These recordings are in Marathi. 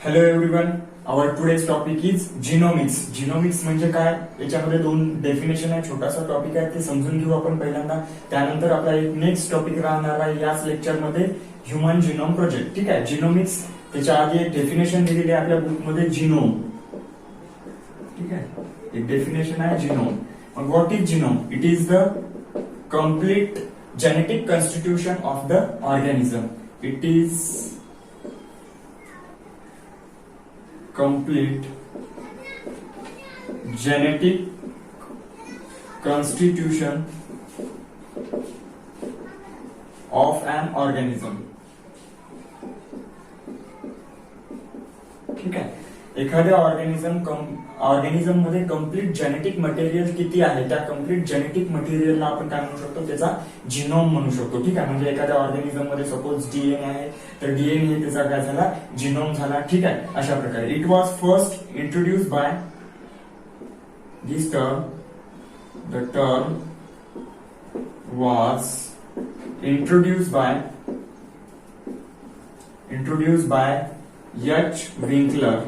Hello everyone, our today's topic is genomics. Genomics म्हणजे काय, याच्यामध्ये दोन डेफिनेशन आहे. छोटासा टॉपिक आहे, ते समजून घेऊ आपण पहिल्यांदा. त्यानंतर आपला एक नेक्स्ट टॉपिक राहणार आहे याच लेक्चरमध्ये, ह्युमन जिनोम प्रोजेक्ट. ठीक आहे. जिनोमिक्स, त्याच्या आधी एक डेफिनेशन दिलेली आहे आपल्या बुकमध्ये, जिनोम. ठीक आहे, एक डेफिनेशन आहे जिनोम. मग what is genome? It is the complete genetic constitution of the organism. It is complete genetic constitution of an organism. ठीक आहे. एखाद्या ऑर्गॅनिझम मध्ये कम्प्लीट जेनेटिक मटेरियल किती आहे, त्या कम्प्लीट जेनेटिक मटेरियलला आपण काय म्हणू शकतो, त्याचा जिनोम म्हणू शकतो. ठीक आहे. म्हणजे एखाद्या ऑर्गॅनिझम मध्ये सपोज डीएनए आहे, तर डीएनए त्याचा काय झाला, जिनोम झाला. ठीक आहे. अशा प्रकारे it was first introduce by this term. The term was introduce by H Winkler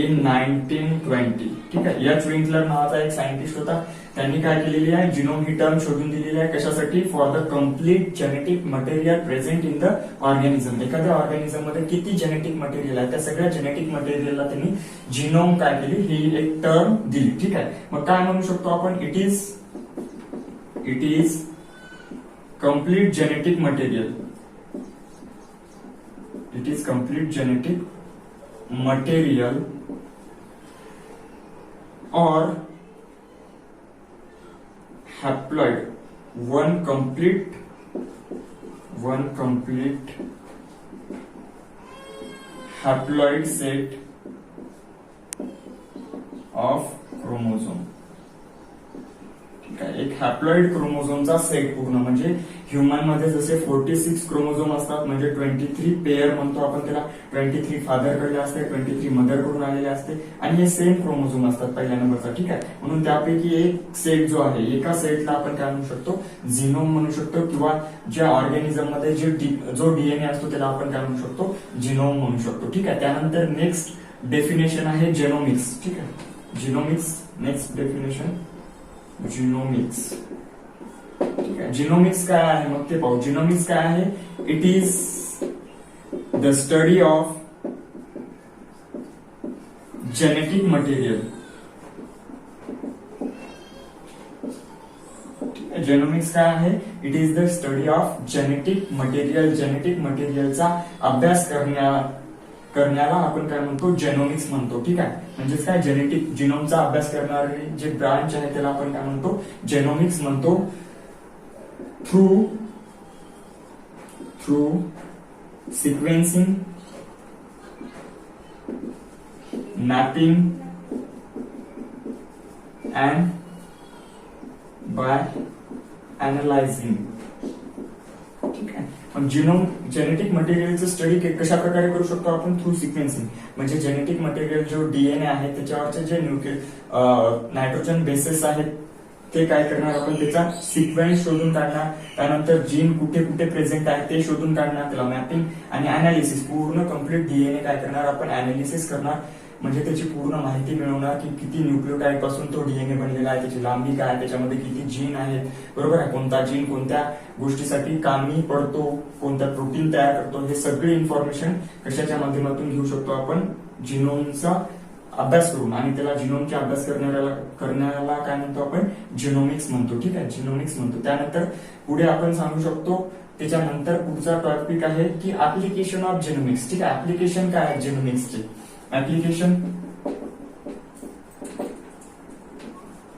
in 1920. ठीक आहे. एच विंकलर नावाचा एक सायंटिस्ट होता. त्यांनी काय केलेली आहे, जिनोम ही टर्म शोधून दिलेली आहे. कशासाठी? For the complete genetic material present in the organism. एखाद्या ऑर्गॅनिझम मध्ये किती जेनेटिक मटेरियल आहे, त्या सगळ्या जेनेटिक मटेरियलला त्यांनी जिनोम काय केली, ही एक टर्म दिली. ठीक आहे. मग काय म्हणू शकतो आपण, it is complete genetic material. It is complete genetic material or haploid, one complete haploid set of chromosome. ठीक आहे. एक हॅप्लॉइड क्रोमोझोमचा सेट पूर्ण, म्हणजे ह्युमन मध्ये जसे 46 क्रोमोझोम असतात, म्हणजे 23 पेअर म्हणतो आपण त्याला. 23 फादर कडे असते, 23 मदर कडून आलेले असते, आणि हे सेम क्रोमोझोम असतात पहिल्या नंबरचा. ठीक आहे. म्हणून त्यापैकी एक सेट जो आहे, एका सेटला आपण काय म्हणू शकतो, जिनोम म्हणू शकतो. किंवा ज्या ऑर्गॅनिझम मध्ये जो डीएनए असतो त्याला आपण काय म्हणू शकतो, जिनोम म्हणू शकतो. ठीक आहे. त्यानंतर नेक्स्ट डेफिनेशन आहे जेनोमिक्स. ठीक आहे. Genomics, next definition genomics. ठीक आहे. जिनोमिक्स काय आहे मग ते पाहू. जिनोमिक्स काय आहे? It is the study of genetic material. Genomics काय आहे? It is the study of genetic material. Genetic मटेरियलचा अभ्यास करण्याला आपण काय म्हणतो, जेनोमिक्स म्हणतो. ठीक आहे. म्हणजेच काय, जेनेटिक जिनोमचा अभ्यास करणारे जे ब्रांच आहे त्याला आपण काय म्हणतो, जेनोमिक्स म्हणतो. Through sequencing, mapping and by analysing. ठीक आहे. मग जिनोम जेनेटिक मटेरियलचं स्टडी कशा प्रकारे करू शकतो आपण? Through sequencing. म्हणजे जेनेटिक मटेरियल जो डीएनए आहे त्याच्यावरचे जे नायट्रोजन बेसेस आहेत ते काय करणार आपण, त्याचा सिक्वेन्स शोधून काढणार. त्यानंतर जीन कुठे कुठे प्रेझेंट आहे ते शोधून काढणार, त्याला मॅपिंग आणि अनालिसिस. पूर्ण कम्प्लीट डीएनए काय करणार आपण, अनालिसिस करणार. म्हणजे त्याची पूर्ण माहिती मिळवणार की किती न्यूक्लियोटाइड पासून तो डीएनए बनलेला आहे, त्याची लांबी काय, त्याच्यामध्ये किती जीन आहेत, बरोबर आहे, कोणता जीन कोणत्या गोष्टीसाठी कामी पडतो, कोणत्या प्रोटीन तयार करतो, हे सगळी इन्फॉर्मेशन कशाच्या माध्यमातून घेऊ शकतो आपण, जिनोमचा अभ्यास करून. आणि त्याला जिनोमचा अभ्यास करण्याला काय म्हणतो आपण, जिनोमिक्स म्हणतो. ठीक आहे. जिनोमिक्स म्हणतो. त्यानंतर पुढे आपण सांगू शकतो, त्याच्यानंतर पुढचा टॉपिक आहे की ऍप्लिकेशन ऑफ जिनोमिक्स. ठीक आहे. ऍप्लिकेशन काय आहे जिनोमिक्सचे? ऍप्लिकेशन,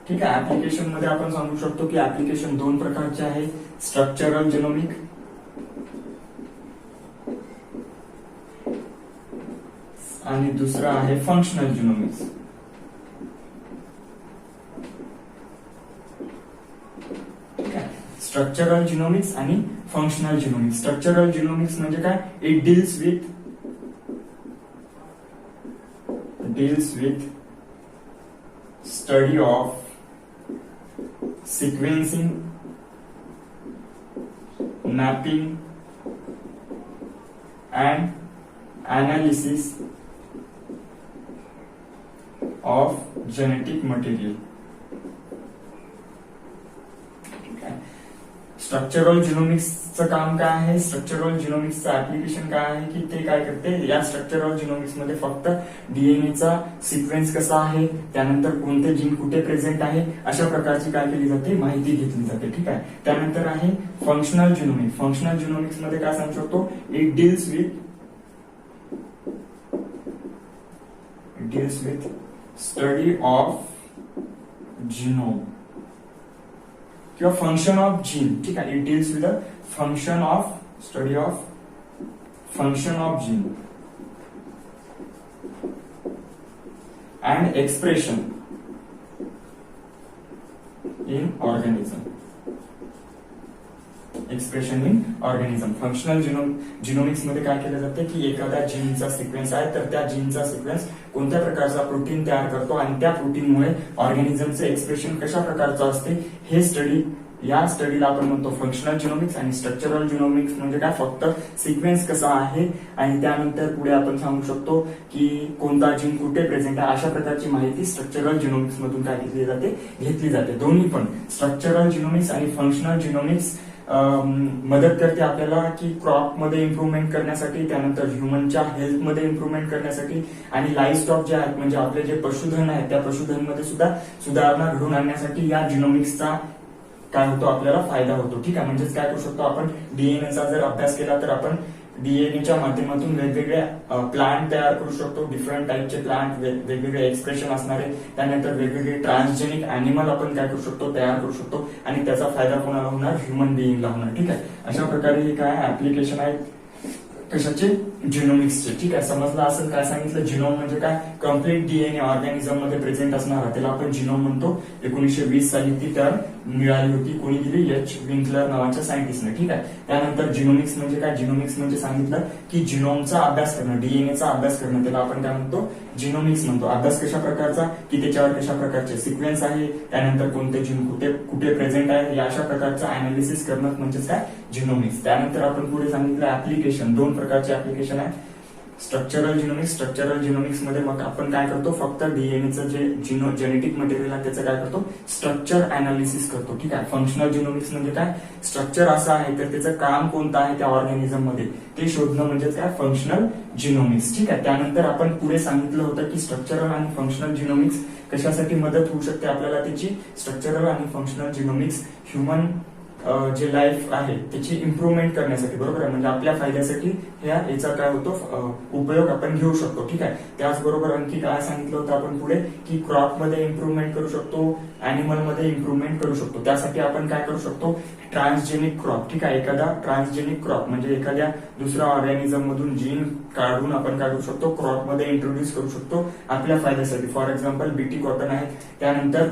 ठीक आहे. ऍप्लिकेशन मध्ये आपण सांगू शकतो की ऍप्लिकेशन दोन प्रकारचे आहे, स्ट्रक्चरल जिनोमिक आणि दुसरा आहे फंक्शनल जिनोमिक्स. ठीक आहे. स्ट्रक्चरल जिनोमिक्स आणि फंक्शनल जिनोमिक्स. स्ट्रक्चरल जिनोमिक्स म्हणजे काय? It deals with study of sequencing, mapping and analysis of genetic material. Structural जिनोमिक्सचं काम काय आहे, स्ट्रक्चरल जिनोमिक्सचं ऍप्लिकेशन काय आहे की ते काय करते, या स्ट्रक्चरल जिनोमिक्स मध्ये फक्त डीएनएचा सिक्वेन्स कसा आहे, त्यानंतर कोणते जीन कुठे प्रेझेंट आहे, अशा प्रकारची काय केली जाते, माहिती घेतली जाते. ठीक आहे. त्यानंतर आहे फंक्शनल जिनोमिक्स. फंक्शनल जिनोमिक्स मध्ये काय सांगू शकतो, it deals with study of genome किंवा फंक्शन ऑफ जीन. ठीक आहे. It deals with the function of study of function of gene and expression in organism. Expression in organism. Functional genomics मध्ये काय केलं जातं की एखाद्या जीनचा सिक्वेन्स आहे तर त्या जीनचा सिक्वेन्स कोणत्या प्रकारचा प्रोटीन तयार करतो आणि त्या प्रोटीनमुळे ऑर्गॅनिझमचं एक्सप्रेशन कशा प्रकारचं असते हे स्टडी, या स्टडीला आपण म्हणतो फंक्शनल जिनोमिक्स. आणि स्ट्रक्चरल जिनोमिक्स म्हणजे काय, फक्त सिक्वेन्स कसा आहे आणि त्यानंतर पुढे आपण सांगू शकतो की कोणता जीन कुठे प्रेझेंट आहे, अशा प्रकारची माहिती स्ट्रक्चरल जिनोमिक्स मधून काय घेतली जाते. दोन्ही पण स्ट्रक्चरल जिनोमिक्स आणि फंक्शनल जिनोमिक्स मदत करते आपल्याला की क्रॉप मध्ये इम्प्रुव्हमेंट करण्यासाठी, त्यानंतर ह्युमनच्या हेल्थ मध्ये इम्प्रुव्हमेंट करण्यासाठी आणि लाईफ स्टॉक जे आहेत म्हणजे आपले जे पशुधन आहेत त्या पशुधन मध्ये सुद्धा सुधारणा घडवून आणण्यासाठी या जिनोमिक्सचा काय होतो, आपल्याला फायदा होतो. ठीक आहे. म्हणजेच काय करू शकतो आपण, डीएनएचा जर अभ्यास केला तर आपण डीएनएच्या माध्यमातून वेगवेगळे प्लांट तयार करू शकतो, डिफरंट टाईपचे प्लांट, वेगवेगळे एक्सप्रेशन असणारे, त्यानंतर वेगवेगळे ट्रान्सजेनिक अॅनिमल आपण काय करू शकतो, तयार करू शकतो आणि त्याचा फायदा कोणाला होणार, ह्युमन बिईंगला होणार. ठीक आहे. अशा प्रकारे हे काय ऍप्लिकेशन आहे कशाचे, जिनोमिक्सचे. ठीक आहे. समजलं असेल काय सांगितलं. जिनोम म्हणजे काय, कम्प्लीट डीएनए ऑर्गॅनिझम मध्ये प्रेझेंट असणारा, त्याला आपण जिनोम म्हणतो. 1920 साली ती टर्म मिळाली होती, कोणी दिली, एच विंकलर नावाच्या सायंटिस्टने. ठीक आहे. त्यानंतर जिनोमिक्स म्हणजे काय, जिनोमिक्स म्हणजे सांगितलं की जिनोमचा अभ्यास करणं, डीएनएचा अभ्यास करणं, त्याला आपण काय म्हणतो, जिनोमिक्स म्हणतो. अभ्यास कशा प्रकारचा की त्याच्यावर कशा प्रकारचे सिक्वेन्स आहे, त्यानंतर कोणते जीन कुठे प्रेझेंट आहे, या अशा प्रकारचं अनालिसिस करणं म्हणजेच काय, जिनोमिक्स. त्यानंतर आपण पुढे सांगितलं ऍप्लिकेशन. दोन प्रकारचे ऍप्लिकेशन आहे, स्ट्रक्चरल जिनोमिक्स. स्ट्रक्चरल जिनोमिक्स मध्ये मग आपण काय करतो, फक्त डीएनएचं जे जेनेटिक मटेरियल आहे त्याचं काय करतो, स्ट्रक्चर अनालिसिस करतो. ठीक आहे. फंक्शनल जिनोमिक्स म्हणजे काय, स्ट्रक्चर असं आहे तर त्याचं काम कोणतं आहे त्या ऑर्गॅनिझम मध्ये ते शोधणं म्हणजेच काय, फंक्शनल जिनोमिक्स. ठीक आहे. त्यानंतर आपण पुढे सांगितलं होतं की स्ट्रक्चरल आणि फंक्शनल जिनोमिक्स कशासाठी मदत होऊ शकते आपल्याला, त्याची स्ट्रक्चरल आणि फंक्शनल जिनोमिक्स ह्युमन जे लाईफ आहे त्याची इम्प्रुव्हमेंट करण्यासाठी, बरोबर आहे, म्हणजे आपल्या फायद्यासाठी याचा काय होतो, उपयोग आपण घेऊ शकतो. ठीक आहे. त्याचबरोबर आणखी काय सांगितलं होतं आपण पुढे की क्रॉप मध्ये इम्प्रुव्हमेंट करू शकतो, अॅनिमल मध्ये इम्प्रुव्हमेंट करू शकतो. त्यासाठी आपण काय करू शकतो, ट्रान्सजेनिक क्रॉप. ठीक आहे. एखादा ट्रान्सजेनिक क्रॉप म्हणजे एखाद्या दुसऱ्या ऑर्गॅनिझम मधून जीन काढून आपण काय करू शकतो, क्रॉप मध्ये इंट्रोड्यूस करू शकतो आपल्या फायद्यासाठी. फॉर एक्झाम्पल बीटी कॉटन आहे. त्यानंतर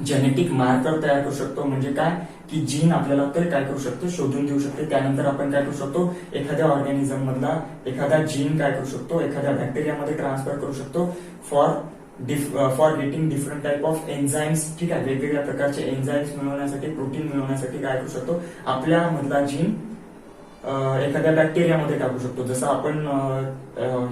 जेनेटिक मार्कर तयार करू शकतो, म्हणजे काय की जीन आपल्याला तर काय करू शकतो, शोधून देऊ शकते. त्यानंतर आपण काय करू शकतो, एखाद्या ऑर्गॅनिझम मधला एखादा जीन काय करू शकतो, एखाद्या बॅक्टेरियामध्ये ट्रान्सफर करू शकतो for getting different type of enzymes. ठीक आहे. वेगवेगळ्या प्रकारचे एन्झाईम्स मिळवण्यासाठी, प्रोटीन मिळवण्यासाठी काय करू शकतो, आपल्या मधला जीन एखाद्या बॅक्टेरियामध्ये टाकू शकतो. जसं आपण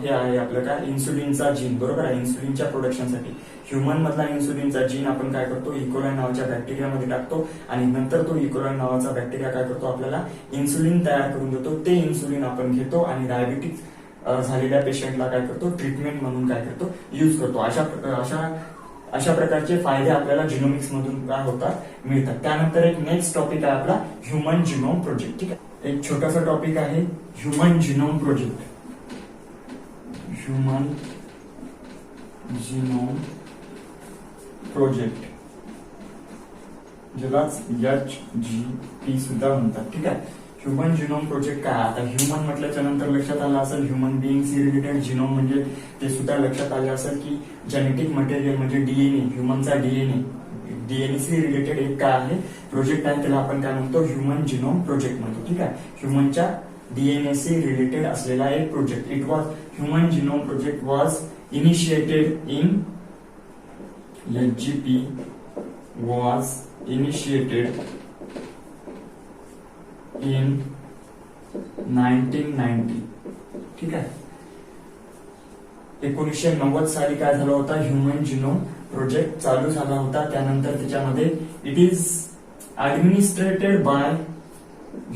हे आहे आपलं काय, इन्सुलिनचा जीन, बरोबर आहे, इन्सुलिनच्या प्रोडक्शनसाठी ह्युमन मधला इन्सुलिनचा जीन आपण काय करतो, इकोलाय नावाच्या बॅक्टेरियामध्ये टाकतो आणि नंतर तो इकोलाय नावाचा बॅक्टेरिया काय करतो, आपल्याला इन्सुलिन तयार करून देतो. ते इन्सुलिन आपण घेतो आणि डायबिटीज झालेल्या पेशंटला काय करतो, ट्रीटमेंट म्हणून काय करतो, युज करतो. अशा प्रकारचे फायदे आपल्याला जिनोमिक्स मधून काय होतात, मिळतात. त्यानंतर एक नेक्स्ट टॉपिक आहे आपला ह्युमन जिनोम प्रोजेक्ट. ठीक आहे. एक छोटासा टॉपिक आहे human genome project. Human genome project ज्याला HGP सुद्धा म्हणतात. ठीक आहे. ह्युमन जिनोम प्रोजेक्ट काय, आता ह्युमन म्हटल्याच्या नंतर लक्षात आलं असेल ह्युमन बिईंगशी रिलेटेड, जिनोम म्हणजे ते सुद्धा लक्षात आले असेल की जेनेटिक मटेरियल म्हणजे डीएनए, ह्युमनचा डीएनएशी रिलेटेड एक काय आहे, प्रोजेक्ट आहे, त्याला आपण काय म्हणतो, ह्युमन जिनोम प्रोजेक्ट म्हणतो. ठीक आहे. ह्युमनच्या डीएनएशी रिलेटेड असलेला एक project. It was human genome project was initiated in HGP was initiated in 1990. ठीक आहे. 1990 साली काय झालं होतं, ह्युमन जिनोम प्रोजेक्ट चालू झाला होता. त्यानंतर त्याच्यामध्ये it is administered by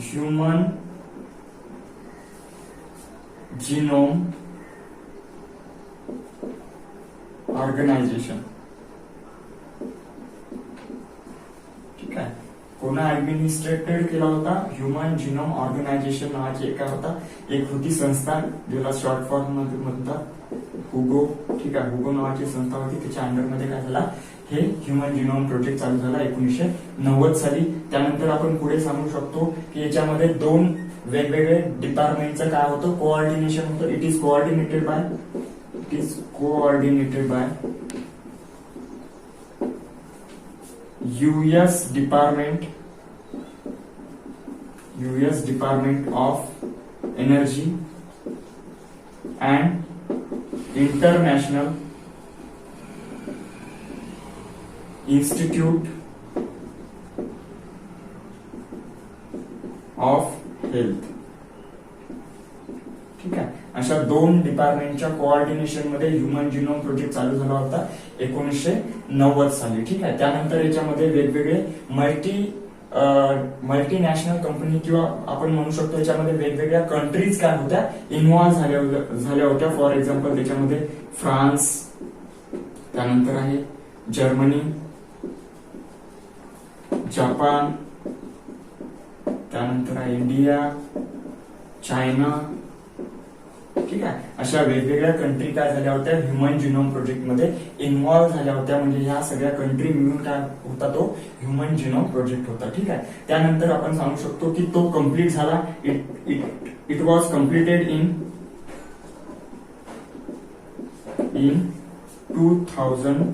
human genome organisation. ठीक आहे, कोणा ऍडमिनिस्ट्रेटेड केला होता, ह्युमन जिनोम ऑर्गनायझेशन नावाची एक होती संस्था, ज्याला शॉर्ट फॉर्म मध्ये म्हणतात हुगो. ठीक आहे, हुगो नावाची संस्था होती, त्याच्या अंडरमध्ये काय झाला, हे ह्युमन जिनोम प्रोजेक्ट चालू झाला 1990 साली. त्यानंतर आपण पुढे सांगू शकतो की याच्यामध्ये दोन वेगवेगळे डिपार्टमेंटचं काय होतं, कोऑर्डिनेशन होतं. It is coordinated by US Department of Energy and International Institute of Health. ठीक आहे, अशा दोन डिपार्टमेंटच्या कोऑर्डिनेशन मध्ये ह्युमन जिनोम प्रोजेक्ट चालू झाला होता 1990 साली. ठीक आहे, त्यानंतर याच्यामध्ये वेगवेगळे मल्टीनॅशनल कंपनी किंवा आपण म्हणू शकतो याच्यामध्ये वेगवेगळ्या कंट्रीज काय होत्या, इन्व्हॉल्व्ह झाल्या होत्या. फॉर एक्झाम्पल त्याच्यामध्ये फ्रान्स, त्यानंतर आहे जर्मनी, जपान, त्यानंतर आहे इंडिया, चायना. ठीक आहे, अशा वेगवेगळ्या कंट्री काय झाल्या होत्या, ह्युमन जिनोम प्रोजेक्ट मध्ये इन्व्हॉल्व्ह झाल्या होत्या. म्हणजे ह्या सगळ्या कंट्री मिळून काय होता, तो ह्युमन जिनोम प्रोजेक्ट होता. ठीक आहे, त्यानंतर आपण सांगू शकतो की तो कम्प्लीट झाला. It was completed in 2003.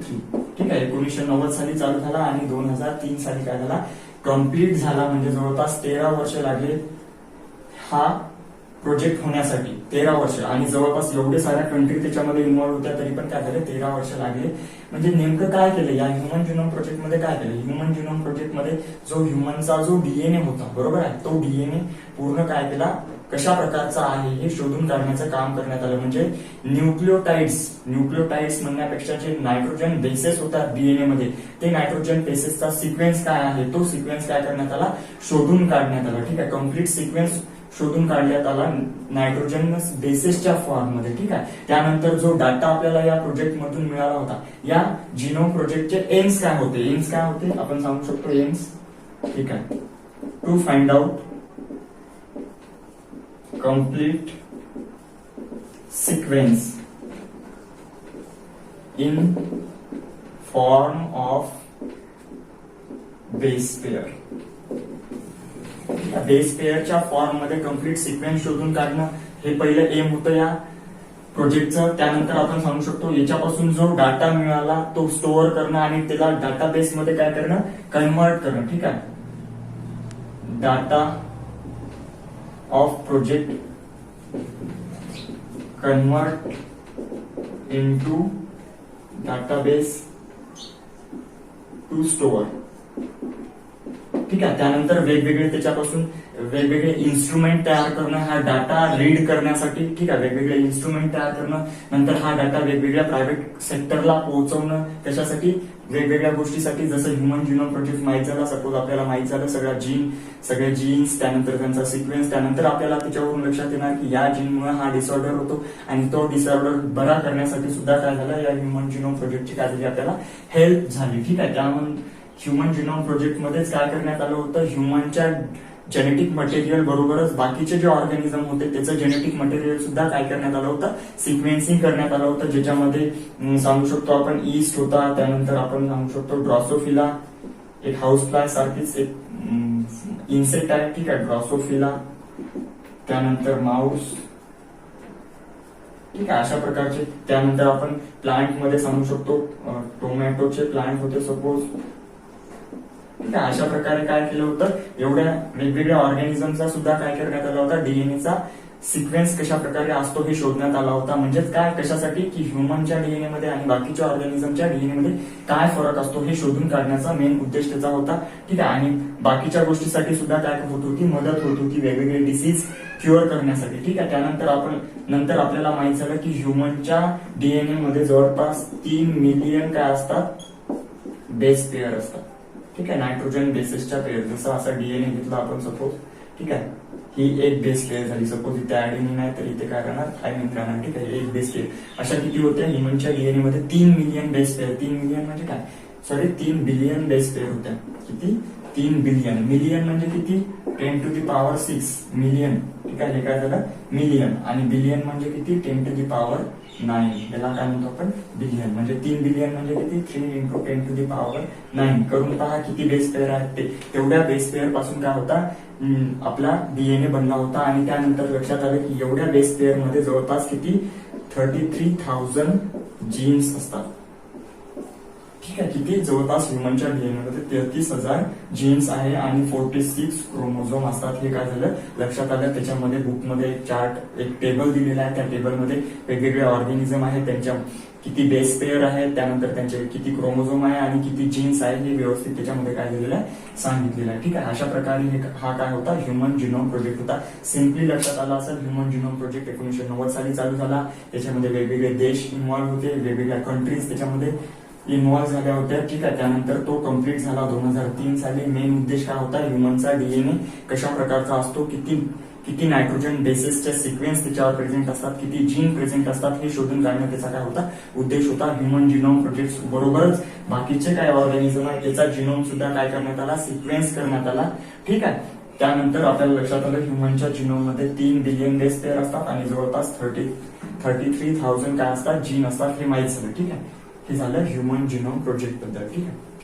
ठीक आहे, 1990 साली चालू झाला आणि 2003 साली काय झाला, कम्प्लीट झाला. म्हणजे जवळपास 13 वर्ष लागले हा प्रोजेक्ट होण्यासाठी, 13 वर्ष. आणि जवळपास एवढे साऱ्या कंट्री त्याच्यामध्ये इन्व्हॉल्व्ह होत्या, तरी पण काय झाले, 13 वर्ष लागले. म्हणजे नेमकं काय केलं या ह्युमन जिनोम प्रोजेक्ट मध्ये, काय केलं ह्युमन जिनोम प्रोजेक्ट मध्ये, जो ह्युमनचा जो डीएनए होता, बरोबर आहे, तो डीएनए पूर्ण काय केला, कशा प्रकारचा आहे हे शोधून काढण्याचं काम करण्यात आलं. म्हणजे न्यूक्लिओटाइड्स म्हणण्यापेक्षा जे नायट्रोजन बेसेस होतात डीएनए मध्ये, ते नायट्रोजन बेसेसचा सिक्वेन्स काय आहे, तो सिक्वेन्स काय करण्यात आला, शोधून काढण्यात आला. ठीक आहे, कम्प्लीट सिक्वेन्स शोधून काढण्यात आला नायट्रोजन बेसेसच्या फॉर्म मध्ये. ठीक आहे, त्यानंतर जो डाटा आपल्याला या प्रोजेक्ट मधून मिळाला होता, या जिनोम प्रोजेक्टचे एम्स काय होते, आपण सांगू शकतो एम्स. ठीक आहे, to find out complete sequence in form of base pair. Base पेअरच्या फॉर्म मध्ये कम्प्लीट सिक्वेन्स शोधून काढणं हे पहिलं एम होतं या प्रोजेक्टचं. त्यानंतर आपण सांगू शकतो याच्यापासून जो डाटा मिळाला तो स्टोअर करणं आणि त्याला डाटाबेस मध्ये काय करणं, कन्वर्ट करणं. ठीक आहे, data of project convert into database to store. ठीक आहे, त्यानंतर वेगवेगळे त्याच्यापासून वेगवेगळे इन्स्ट्रुमेंट तयार करणं, हा डाटा रीड करण्यासाठी. ठीक आहे, वेगवेगळे इन्स्ट्रुमेंट तयार करणं, नंतर हा डाटा वेगवेगळ्या प्रायव्हेट सेक्टरला पोहोचवणं. कशासाठी, वेगवेगळ्या गोष्टीसाठी. जसं ह्युमन जिनोम प्रोजेक्ट माहित झाला, सपोज आपल्याला माहित झालं सगळे जीन्स, त्यानंतर त्यांचा सिक्वेन्स, त्यानंतर आपल्याला त्याच्यावरून लक्षात येणार की या जीनमुळे हा डिसऑर्डर होतो आणि तो डिसऑर्डर बरा करण्यासाठी सुद्धा काय झालं, या ह्युमन जिनोम प्रोजेक्टची काय झाली, आपल्याला हेल्प झाली. ठीक आहे, त्यामुळे ह्युमन जिनोम प्रोजेक्ट मध्येच काय करण्यात आलं होतं, ह्युमनच्या जेनेटिक मटेरियल बरोबरच बाकीचे जे ऑर्गॅनिझम होते त्याचं जेनेटिक मटेरियल सुद्धा काय करण्यात आलं होतं, सिक्वेन्सिंग करण्यात आलं होतं. ज्याच्यामध्ये सांगू शकतो आपण ईस्ट होता, त्यानंतर आपण सांगू शकतो ड्रॉसोफिला, एक हाऊस फ्लाय सारखीच एक इन्सेक्ट आहे. ठीक आहे, ड्रॉसोफिला, त्यानंतर माऊस. ठीक आहे, अशा प्रकारचे. त्यानंतर आपण प्लांट मध्ये सांगू शकतो टोमॅटोचे प्लांट होते सपोज. ठीक आहे, अशा प्रकारे काय केलं होतं, एवढ्या वेगवेगळ्या ऑर्गॅनिझमचा सुद्धा काय करण्यात आला होता, डीएनएचा सिक्वेन्स कशा प्रकारे असतो हे शोधण्यात आला होता. म्हणजेच काय, कशासाठी की ह्युमनच्या डीएनए मध्ये आणि बाकीच्या ऑर्गॅनिझमच्या डीएनए मध्ये काय फरक असतो हे शोधून काढण्याचा मेन उद्देश त्याचा होता. ठीक आहे. आणि बाकीच्या गोष्टीसाठी सुद्धा काय होत होती, मदत होत होती वेगवेगळे डिसीज क्युअर करण्यासाठी. ठीक आहे. त्यानंतर आपल्याला माहित झालं की ह्युमनच्या डीएनए मध्ये जवळपास 3 मिलियन काय असतात, बेस पेअर असतात. ठीक आहे. नायट्रोजन बेसेसच्या पेअर, जसं असा डीएनए घेतला आपण सपोज. ठीक आहे. ही एक बेस पेअर झाली. सपोज इथे ऍडेनिन आहे तर इथे काय राहणार, थायमिन राहणार. ठीक आहे. एक बेस पेअर. अशा किती होत्या ह्युमनच्या डीएनए मध्ये, 3 मिलियन बेस पेअर. 3 मिलियन म्हणजे काय, सॉरी 3 बिलियन बेस पेअर होत्या. किती, 3 बिलियन. मिलियन म्हणजे किती, 10⁻6 मिलियन. ठीक आहे. हे काय झालं, मिलियन. आणि बिलियन म्हणजे किती, 10⁹ याला काय म्हणतो आपण, बिलियन. म्हणजे 3 बिलियन म्हणजे किती, 3 × 10⁹ करून पहा किती बेस पेअर आहेत ते. तेवढ्या बेस पेअर पासून काय होता, आपला डीएनए बनला होता. आणि त्यानंतर लक्षात आलं की एवढ्या बेस पेअर मध्ये जवळपास किती, 33,000 जीन्स असतात. ठीक आहे. किती, जवळपास ह्युमनच्या डीएनए मध्ये 33,000 जीन्स आहे आणि 46 क्रोमोझोम असतात. हे काय झालं, लक्षात आलं. त्याच्यामध्ये बुकमध्ये एक चार्ट, एक टेबल दिलेला आहे. त्या टेबलमध्ये वेगवेगळे ऑर्गॅनिझम आहेत, त्यांच्या किती बेस पेअर आहेत, त्यानंतर त्यांचे किती क्रोमोझोम आहे आणि किती जीन्स आहे हे व्यवस्थित त्याच्यामध्ये काय दिलेलं आहे, सांगितलेलं आहे. ठीक आहे. अशा प्रकारे हा काय होता, ह्युमन जिनोम प्रोजेक्ट होता. सिम्पली लक्षात आला असेल, ह्युमन जिनोम प्रोजेक्ट 1990 साली चालू झाला. त्याच्यामध्ये वेगवेगळे देश इन्व्हॉल्व्ह होते, वेगवेगळ्या कंट्रीज त्याच्यामध्ये इन्व्हॉल्व्ह झाल्या होत्या. ठीक आहे. त्यानंतर तो कम्प्लीट झाला 2003 साली. मेन उद्देश काय होता, ह्युमनचा डीएनए कशा प्रकारचा असतो, किती नायट्रोजन बेसेसच्या सिक्वेन्स त्याच्यावर प्रेझेंट असतात, किती जीन प्रेझेंट असतात हे शोधून काढणं त्याचा काय होता, उद्देश होता. ह्युमन जिनोम प्रोजेक्ट बरोबरच बाकीचे काय ऑर्गॅनिझम आहे त्याचा जिनोम सुद्धा काय करण्यात आला, सिक्वेन्स करण्यात आला. ठीक आहे. त्यानंतर आपल्याला लक्षात आलं ह्युमनच्या जिनोम मध्ये 3 बिलियन बेस पेअर असतात आणि जवळपास 33,000 काय असतात, जीन असतात, हे माहित झालं. ठीक आहे. हे झालं ह्युमन जिनोम प्रोजेक्ट बद्दल. ठीक आहे.